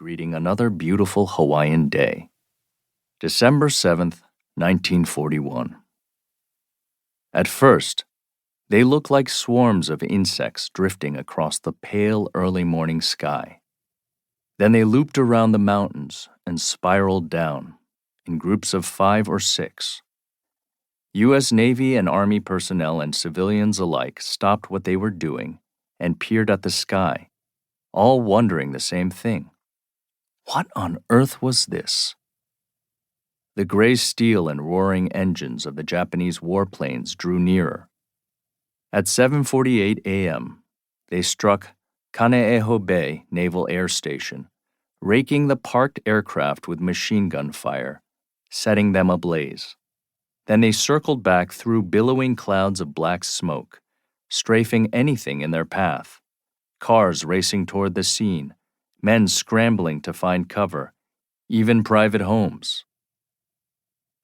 greeting another beautiful Hawaiian day. December 7th, 1941. At first, they looked like swarms of insects drifting across the pale early morning sky. Then they looped around the mountains and spiraled down in groups of 5 or 6. U.S. Navy and Army personnel and civilians alike stopped what they were doing and peered at the sky, all wondering the same thing. What on earth was this? The gray steel and roaring engines of the Japanese warplanes drew nearer. At 7:48 a.m., they struck Kaneeho Bay Naval Air Station, raking the parked aircraft with machine gun fire, setting them ablaze. Then they circled back through billowing clouds of black smoke, strafing anything in their path. Cars racing toward the scene, men scrambling to find cover, even private homes.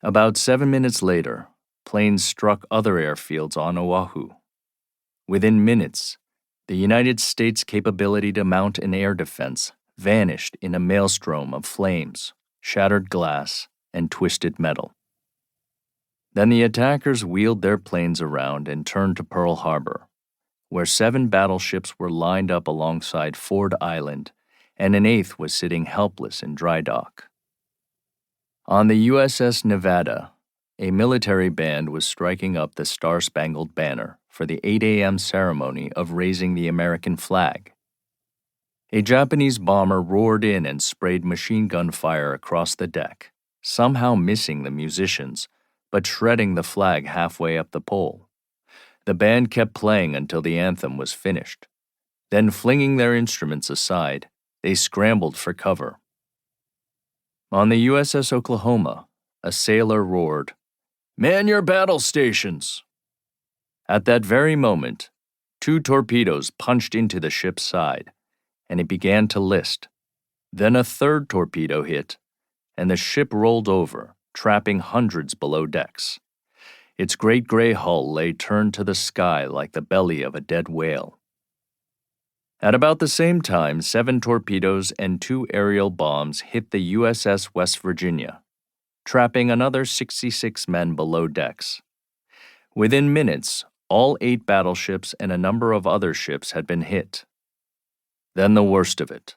About 7 minutes later, planes struck other airfields on Oahu. Within minutes, the United States' capability to mount an air defense vanished in a maelstrom of flames, shattered glass, and twisted metal. Then the attackers wheeled their planes around and turned to Pearl Harbor, where 7 battleships were lined up alongside Ford Island, and an 8th was sitting helpless in dry dock. On the USS Nevada, a military band was striking up the Star-Spangled Banner for the 8 a.m. ceremony of raising the American flag. A Japanese bomber roared in and sprayed machine gun fire across the deck, somehow missing the musicians, but shredding the flag halfway up the pole. The band kept playing until the anthem was finished. Then, flinging their instruments aside, they scrambled for cover. On the USS Oklahoma, a sailor roared, "Man your battle stations!" At that very moment, 2 torpedoes punched into the ship's side, and it began to list. Then a 3rd torpedo hit, and the ship rolled over, trapping hundreds below decks. Its great gray hull lay turned to the sky like the belly of a dead whale. At about the same time, 7 torpedoes and 2 aerial bombs hit the USS West Virginia, trapping another 66 men below decks. Within minutes, all 8 battleships and a number of other ships had been hit. Then the worst of it.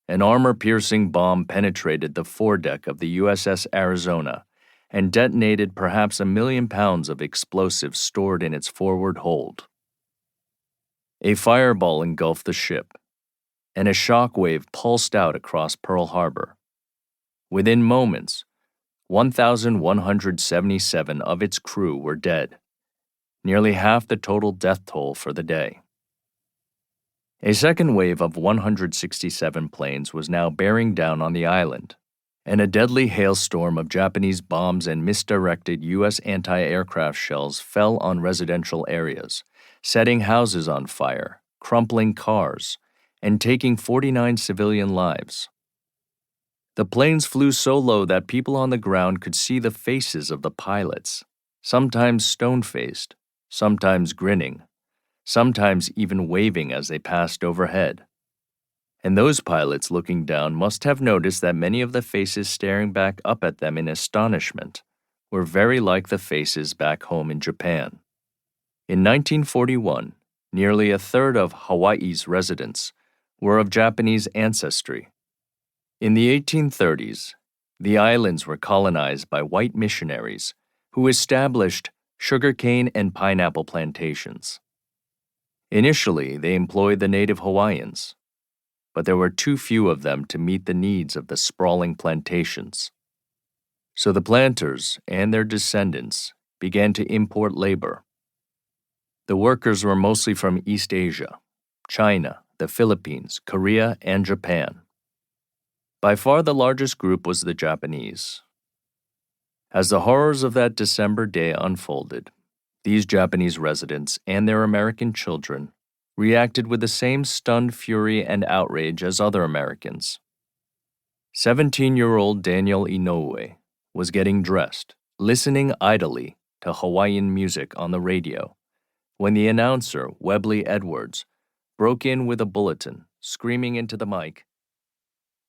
An armor-piercing bomb penetrated the foredeck of the USS Arizona and detonated perhaps 1 million pounds of explosives stored in its forward hold. A fireball engulfed the ship, and a shock wave pulsed out across Pearl Harbor. Within moments, 1,177 of its crew were dead, nearly half the total death toll for the day. A second wave of 167 planes was now bearing down on the island, and a deadly hailstorm of Japanese bombs and misdirected U.S. anti-aircraft shells fell on residential areas, setting houses on fire, crumpling cars, and taking 49 civilian lives. The planes flew so low that people on the ground could see the faces of the pilots, sometimes stone-faced, sometimes grinning, sometimes even waving as they passed overhead. And those pilots looking down must have noticed that many of the faces staring back up at them in astonishment were very like the faces back home in Japan. In 1941, nearly a third of Hawaii's residents were of Japanese ancestry. In the 1830s, the islands were colonized by white missionaries who established sugarcane and pineapple plantations. Initially, they employed the native Hawaiians, but there were too few of them to meet the needs of the sprawling plantations. So the planters and their descendants began to import labor. The workers were mostly from East Asia, China, the Philippines, Korea, and Japan. By far the largest group was the Japanese. As the horrors of that December day unfolded, these Japanese residents and their American children reacted with the same stunned fury and outrage as other Americans. 17-year-old Daniel Inoue was getting dressed, listening idly to Hawaiian music on the radio, when the announcer, Webley Edwards, broke in with a bulletin, screaming into the mic,